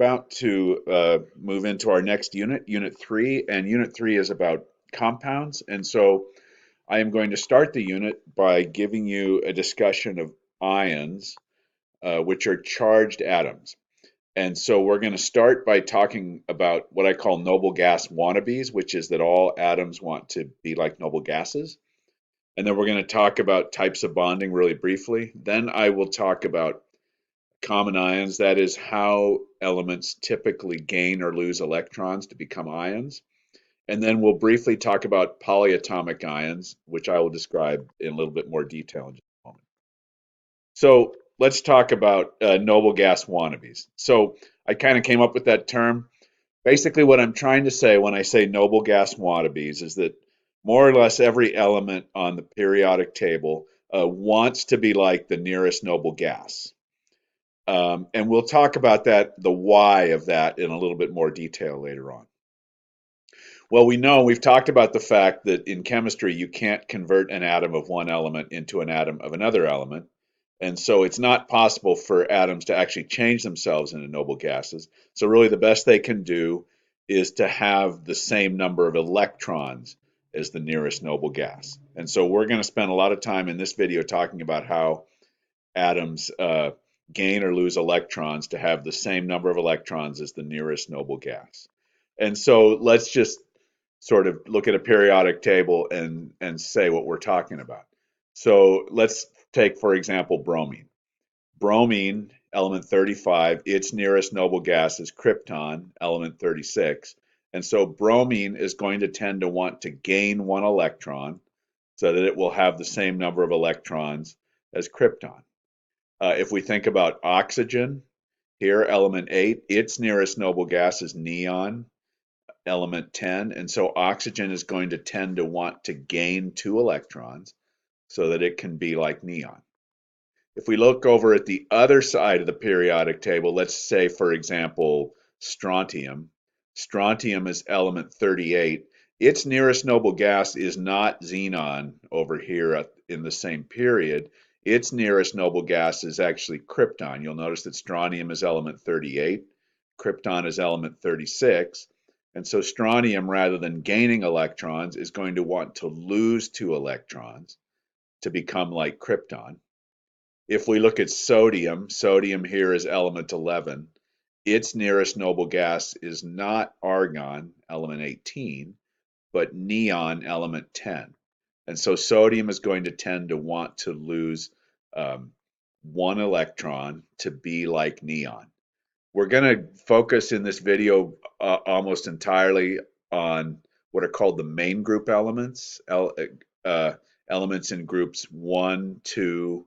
about to move into our next unit, Unit 3, and Unit 3 is about compounds. And so I am going to start the unit by giving you a discussion of ions, which are charged atoms. And so we're going to start by talking about what I call noble gas wannabes, which is that all atoms want to be like noble gases. And then we're going to talk about types of bonding really briefly. Then I will talk about common ions, that is how elements typically gain or lose electrons to become ions. And then we'll briefly talk about polyatomic ions, which I will describe in a little bit more detail in just a moment. So let's talk about noble gas wannabes. So I kind of came up with that term. Basically, what I'm trying to say when I say noble gas wannabes is that more or less every element on the periodic table wants to be like the nearest noble gas. And we'll talk about that, the why of that, in a little bit more detail later on. Well, we've talked about the fact that in chemistry you can't convert an atom of one element into an atom of another element. And so it's not possible for atoms to actually change themselves into noble gases. So really the best they can do is to have the same number of electrons as the nearest noble gas. And so we're going to spend a lot of time in this video talking about how atoms gain or lose electrons to have the same number of electrons as the nearest noble gas. And so let's just sort of look at a periodic table and say what we're talking about. So let's take, for example, bromine. Bromine, element 35, its nearest noble gas is krypton, element 36. And so bromine is going to tend to want to gain one electron so that it will have the same number of electrons as krypton. If we think about oxygen, here, element 8, its nearest noble gas is neon, element 10, and so oxygen is going to tend to want to gain 2 electrons so that it can be like neon. If we look over at the other side of the periodic table, let's say, for example, strontium. Strontium is element 38. Its nearest noble gas is not xenon over here in the same period. Its nearest noble gas is actually krypton. You'll notice that strontium is element 38, krypton is element 36. And so strontium, rather than gaining electrons, is going to want to lose 2 electrons to become like krypton. If we look at sodium, sodium here is element 11. Its nearest noble gas is not argon, element 18, but neon, element 10. And so sodium is going to tend to want to lose 1 electron to be like neon. We're going to focus in this video almost entirely on what are called the main group elements, elements in groups 1, 2,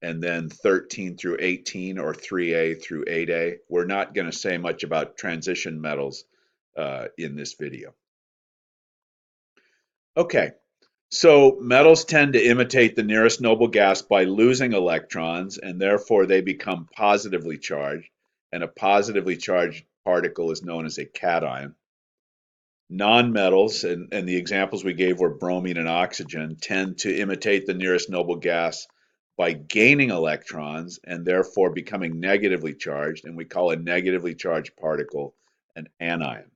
and then 13 through 18, or 3A through 8A. We're not going to say much about transition metals in this video. Okay, so metals tend to imitate the nearest noble gas by losing electrons, and therefore they become positively charged, and a positively charged particle is known as a cation. Nonmetals, and the examples we gave were bromine and oxygen, tend to imitate the nearest noble gas by gaining electrons and therefore becoming negatively charged, and we call a negatively charged particle an anion.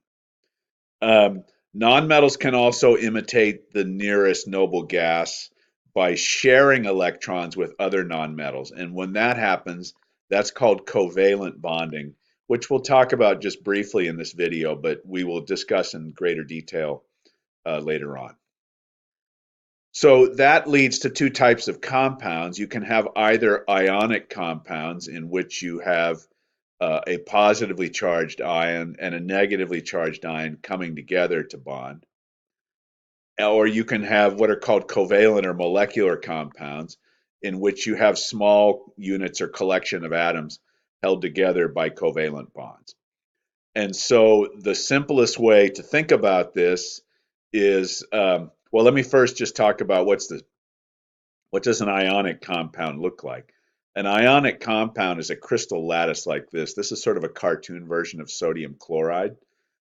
Nonmetals can also imitate the nearest noble gas by sharing electrons with other nonmetals, and when that happens, that's called covalent bonding, which we'll talk about just briefly in this video, but we will discuss in greater detail later on. So that leads to 2 types of compounds. You can have either ionic compounds, in which you have a positively charged ion and a negatively charged ion coming together to bond. Or you can have what are called covalent or molecular compounds, in which you have small units or collection of atoms held together by covalent bonds. And so the simplest way to think about this is, well, let me first just talk about what does an ionic compound look like. An ionic compound is a crystal lattice like this. This is sort of a cartoon version of sodium chloride.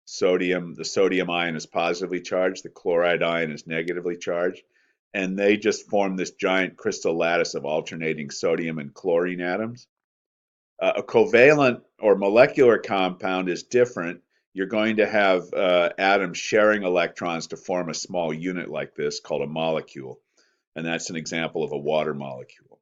The sodium ion is positively charged, the chloride ion is negatively charged, and they just form this giant crystal lattice of alternating sodium and chlorine atoms. A covalent or molecular compound is different. You're going to have atoms sharing electrons to form a small unit like this called a molecule. And that's an example of a water molecule.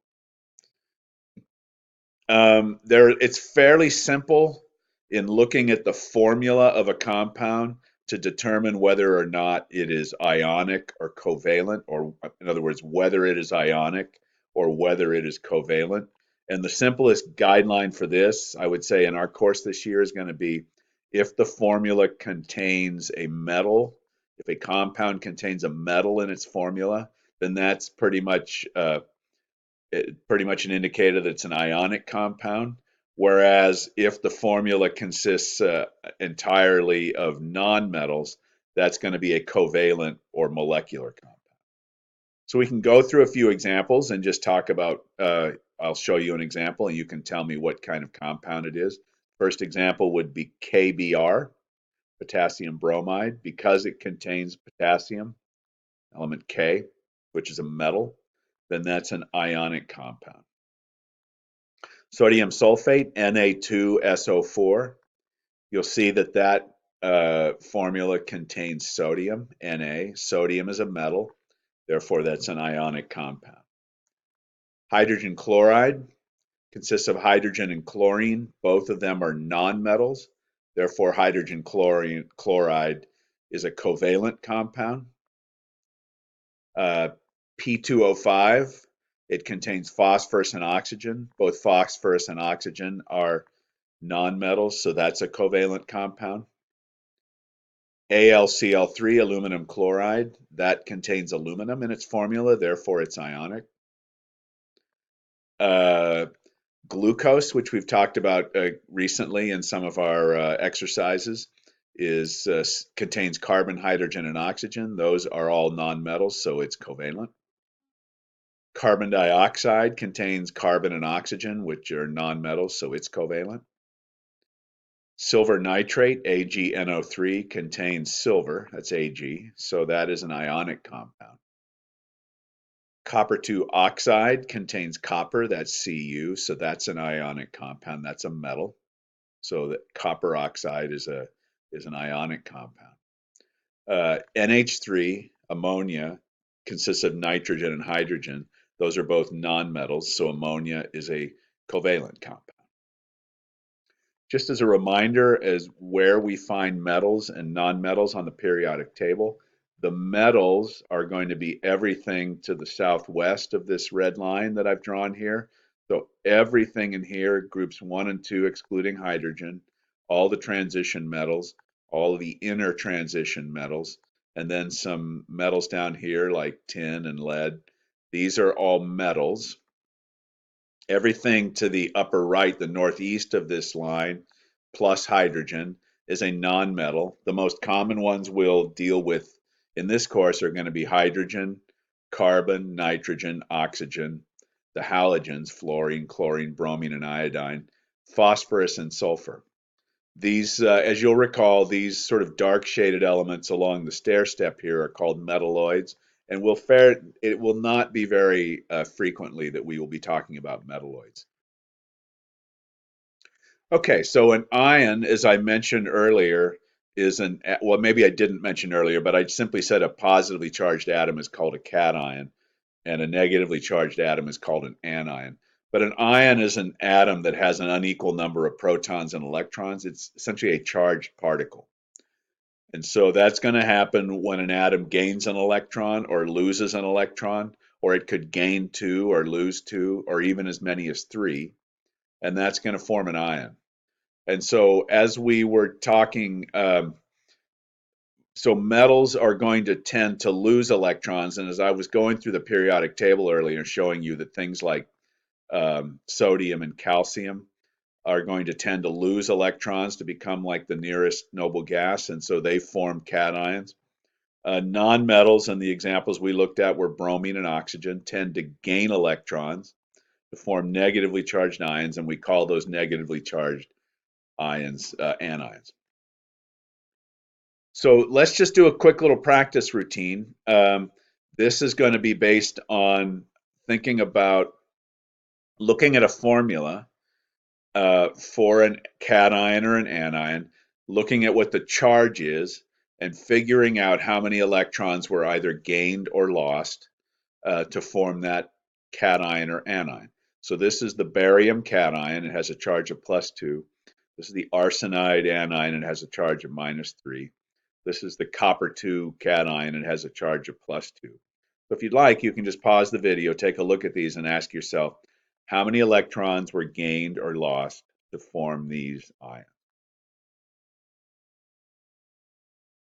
It's fairly simple in looking at the formula of a compound to determine whether or not it is ionic or covalent, or in other words, whether it is ionic or whether it is covalent. And the simplest guideline for this, I would say, in our course this year is going to be if the formula contains a metal, if a compound contains a metal in its formula, then that's pretty much an indicator that it's an ionic compound. Whereas if the formula consists entirely of nonmetals, that's going to be a covalent or molecular compound. So we can go through a few examples and just talk about, I'll show you an example and you can tell me what kind of compound it is. First example would be KBr, potassium bromide, because it contains potassium, element K, which is a metal, then that's an ionic compound. Sodium sulfate, Na2SO4. You'll see that formula contains sodium, Na. Sodium is a metal, therefore that's an ionic compound. Hydrogen chloride consists of hydrogen and chlorine. Both of them are nonmetals, therefore hydrogen chloride is a covalent compound. P2O5, it contains phosphorus and oxygen. Both phosphorus and oxygen are nonmetals, so that's a covalent compound. AlCl3, aluminum chloride, that contains aluminum in its formula, therefore it's ionic. Uh, Glucose, which we've talked about recently in some of our exercises, contains carbon, hydrogen, and oxygen. Those are all nonmetals, so it's covalent. Carbon dioxide contains carbon and oxygen, which are nonmetals, so it's covalent. Silver nitrate, AgNO3, contains silver, that's Ag, so that is an ionic compound. Copper 2 oxide contains copper, that's Cu, so that's an ionic compound, that's a metal. So that copper oxide is an ionic compound. NH3, ammonia, consists of nitrogen and hydrogen. Those are both nonmetals, so ammonia is a covalent compound. Just as a reminder as where we find metals and nonmetals on the periodic table, the metals are going to be everything to the southwest of this red line that I've drawn here. So everything in here, groups 1 and 2 excluding hydrogen, all the transition metals, all of the inner transition metals, and then some metals down here like tin and lead. These are all metals. Everything to the upper right, the northeast of this line, plus hydrogen, is a nonmetal. The most common ones we'll deal with in this course are going to be hydrogen, carbon, nitrogen, oxygen, the halogens, fluorine, chlorine, bromine, and iodine, phosphorus, and sulfur. These, as you'll recall, these sort of dark shaded elements along the stair step here are called metalloids, and it will not be very frequently that we will be talking about metalloids. Okay, so an ion, as I mentioned earlier, well, maybe I didn't mention earlier, but I simply said a positively charged atom is called a cation, and a negatively charged atom is called an anion. But an ion is an atom that has an unequal number of protons and electrons. It's essentially a charged particle. And so that's going to happen when an atom gains an electron or loses an electron, or it could gain 2 or lose 2, or even as many as 3, and that's going to form an ion. And so as we were talking, so metals are going to tend to lose electrons. And as I was going through the periodic table earlier, showing you that things like sodium and calcium are going to tend to lose electrons to become like the nearest noble gas, and so they form cations. Nonmetals, and the examples we looked at were bromine and oxygen, tend to gain electrons to form negatively charged ions, and we call those negatively charged ions anions. So let's just do a quick little practice routine. This is going to be based on thinking about looking at a formula for a cation or an anion, looking at what the charge is and figuring out how many electrons were either gained or lost to form that cation or anion. So this is the barium cation. It has a charge of +2. This is the arsenide anion. It has a charge of -3. This is the copper-2 cation. It has a charge of +2. So if you'd like, you can just pause the video, take a look at these, and ask yourself, how many electrons were gained or lost to form these ions?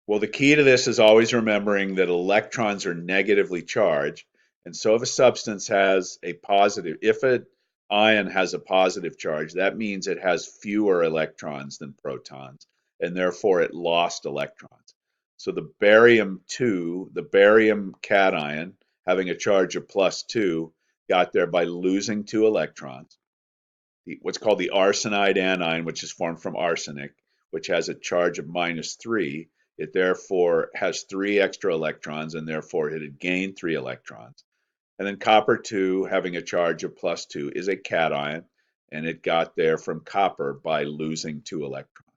Well, the key to this is always remembering that electrons are negatively charged. And so if a substance has a positive, if an ion has a positive charge, that means it has fewer electrons than protons, and therefore it lost electrons. So the barium 2, the barium cation, having a charge of +2, got there by losing 2 electrons. What's called the arsenide anion, which is formed from arsenic, which has a charge of -3. It therefore has 3 extra electrons, and therefore it had gained 3 electrons. And then copper 2, having a charge of +2, is a cation, and it got there from copper by losing 2 electrons.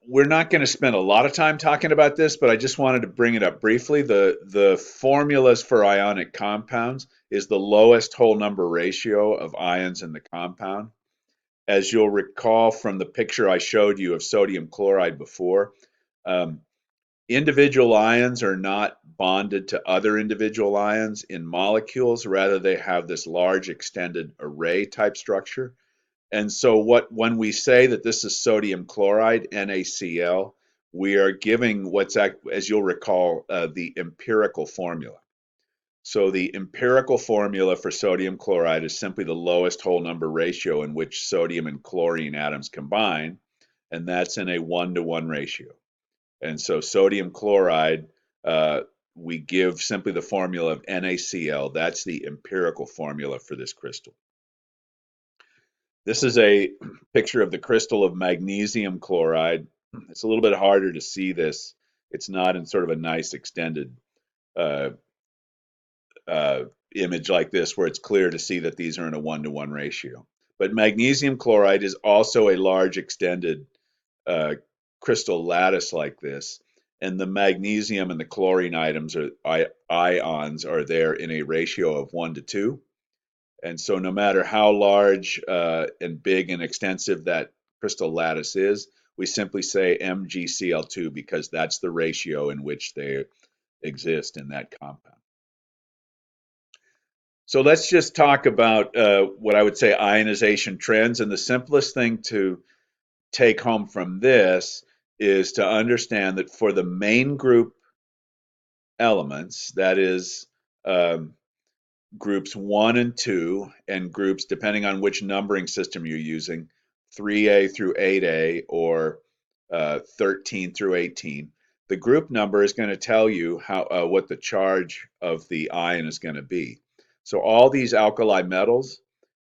We're not going to spend a lot of time talking about this, but I just wanted to bring it up briefly. The formulas for ionic compounds is the lowest whole number ratio of ions in the compound. As you'll recall from the picture I showed you of sodium chloride before, um, individual ions are not bonded to other individual ions in molecules. Rather, they have this large extended array type structure. And so when we say that this is sodium chloride, NaCl, we are giving as you'll recall, the empirical formula. So the empirical formula for sodium chloride is simply the lowest whole number ratio in which sodium and chlorine atoms combine, and that's in a 1-to-1 ratio. And so sodium chloride, we give simply the formula of NaCl. That's the empirical formula for this crystal. This is a picture of the crystal of magnesium chloride. It's a little bit harder to see this. It's not in sort of a nice extended uh, image like this where it's clear to see that these are in a 1-to-1 ratio. But magnesium chloride is also a large extended uh, crystal lattice like this. And the magnesium and the chlorine ions are there in a ratio of 1-to-2. And so no matter how large and big and extensive that crystal lattice is, we simply say MgCl2 because that's the ratio in which they exist in that compound. So let's just talk about what I would say ionization trends. And the simplest thing to take home from this is to understand that for the main group elements, that is um, groups 1 and 2, and groups, depending on which numbering system you're using, 3A through 8A or 13 through 18. The group number is going to tell you what the charge of the ion is going to be. So all these alkali metals,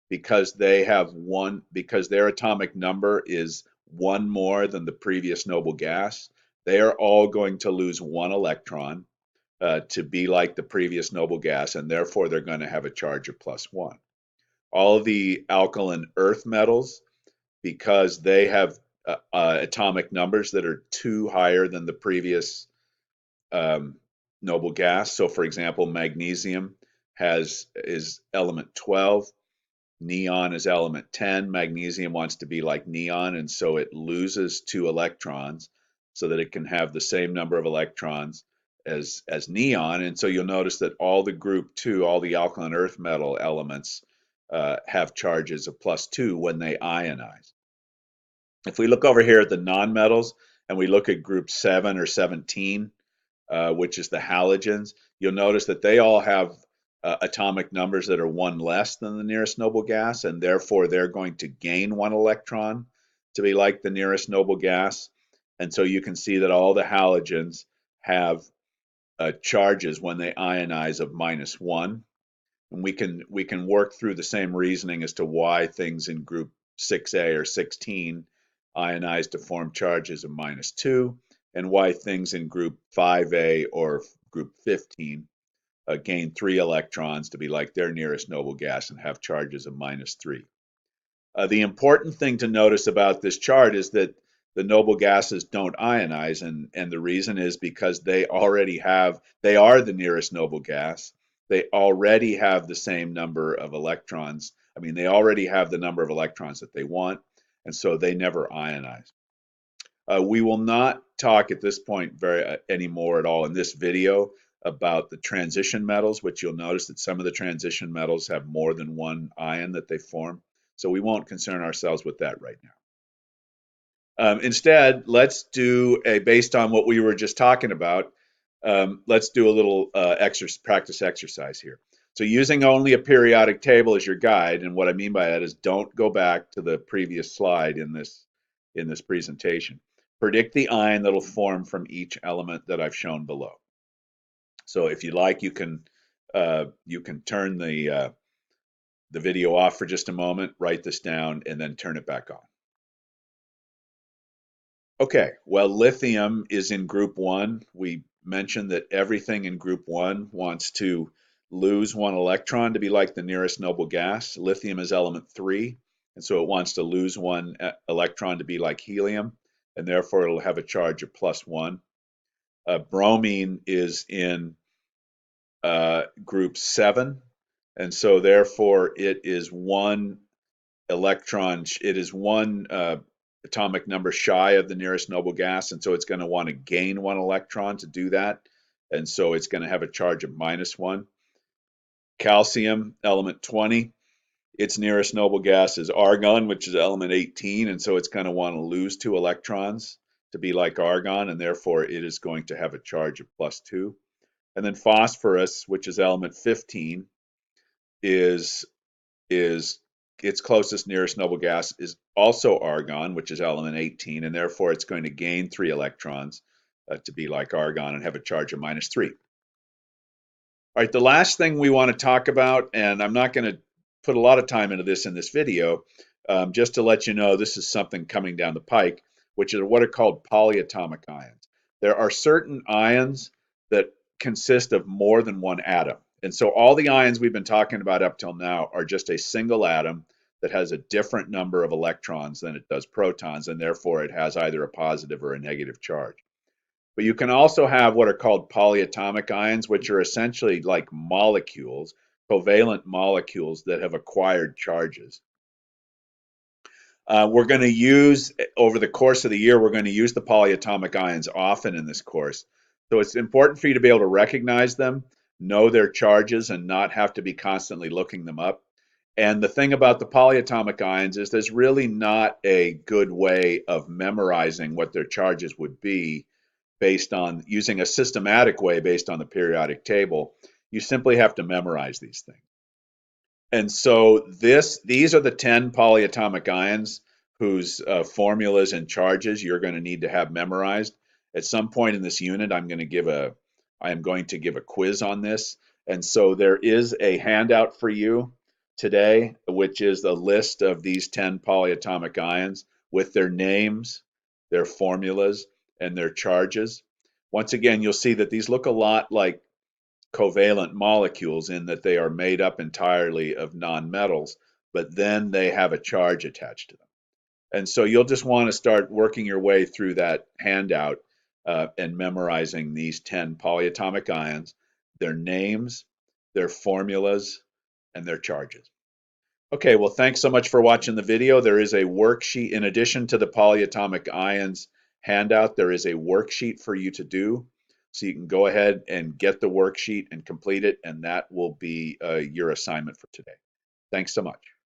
because their atomic number is one more than the previous noble gas, they are all going to lose 1 electron to be like the previous noble gas, and therefore they're going to have a charge of +1. All of the alkaline earth metals, because they have atomic numbers that are 2 higher than the previous um, noble gas. So, for example, magnesium is element 12, neon is element 10. Magnesium wants to be like neon, and so it loses 2 electrons so that it can have the same number of electrons as neon. And so you'll notice that all the group 2, all the alkaline earth metal elements have charges of +2 when they ionize. If we look over here at the nonmetals and we look at group 7 or 17, which is the halogens, you'll notice that they all have atomic numbers that are 1 less than the nearest noble gas, and therefore they're going to gain 1 electron to be like the nearest noble gas. And so you can see that all the halogens have charges when they ionize of -1. And we can work through the same reasoning as to why things in group 6A or 16 ionize to form charges of -2, and why things in group 5A or group 15 gain 3 electrons to be like their nearest noble gas and have charges of -3. The important thing to notice about this chart is that the noble gases don't ionize, and the reason is because they are the nearest noble gas. They already have the same number of electrons. I mean, they already have the number of electrons that they want, and so they never ionize. We will not talk at this point anymore at all in this video about the transition metals, which you'll notice that some of the transition metals have more than one ion that they form. So we won't concern ourselves with that right now. Instead, let's do based on what we were just talking about, let's do a little practice exercise here. So using only a periodic table as your guide, and what I mean by that is don't go back to the previous slide in this presentation. Predict the ion that'll form from each element that I've shown below. So if you like, you can turn the video off for just a moment, write this down, and then turn it back on. Okay, well, lithium is in group 1. We mentioned that everything in group 1 wants to lose 1 electron to be like the nearest noble gas. Lithium is element 3, and so it wants to lose 1 electron to be like helium, and therefore it'll have a charge of +1. Bromine is in group 7, and so therefore it is 1 electron, it is 1 atomic number shy of the nearest noble gas, and so it's going to want to gain 1 electron to do that, and so it's going to have a charge of -1. Calcium, element 20, its nearest noble gas is argon, which is element 18, and so it's going to want to lose 2 electrons to be like argon, and therefore it is going to have a charge of +2. And then phosphorus, which is element 15, is its closest nearest noble gas is also argon, which is element 18, and therefore it's going to gain 3 electrons to be like argon and have a charge of -3. All right, the last thing we want to talk about, and I'm not going to put a lot of time into this in this video, just to let you know this is something coming down the pike, which is what are called polyatomic ions. There are certain ions that consist of more than one atom. And so all the ions we've been talking about up till now are just a single atom that has a different number of electrons than it does protons, and therefore it has either a positive or a negative charge. But you can also have what are called polyatomic ions, which are essentially like molecules, covalent molecules that have acquired charges. We're going to use, over the course of the year, we're going to use the polyatomic ions often in this course. So it's important for you to be able to recognize them, know their charges, and not have to be constantly looking them up. And the thing about the polyatomic ions is there's really not a good way of memorizing what their charges would be based on using a systematic way based on the periodic table. You simply have to memorize these things. And so these are the 10 polyatomic ions whose formulas and charges you're going to need to have memorized. At some point in this unit, I am going to give a quiz on this. And so there is a handout for you today, which is a list of these 10 polyatomic ions with their names, their formulas, and their charges. Once again, you'll see that these look a lot like covalent molecules in that they are made up entirely of nonmetals, but then they have a charge attached to them. And so you'll just want to start working your way through that handout and memorizing these 10 polyatomic ions, their names, their formulas, and their charges. Okay, well, thanks so much for watching the video. There is a worksheet, in addition to the polyatomic ions handout, there is a worksheet for you to do. So you can go ahead and get the worksheet and complete it, and that will be your assignment for today. Thanks so much.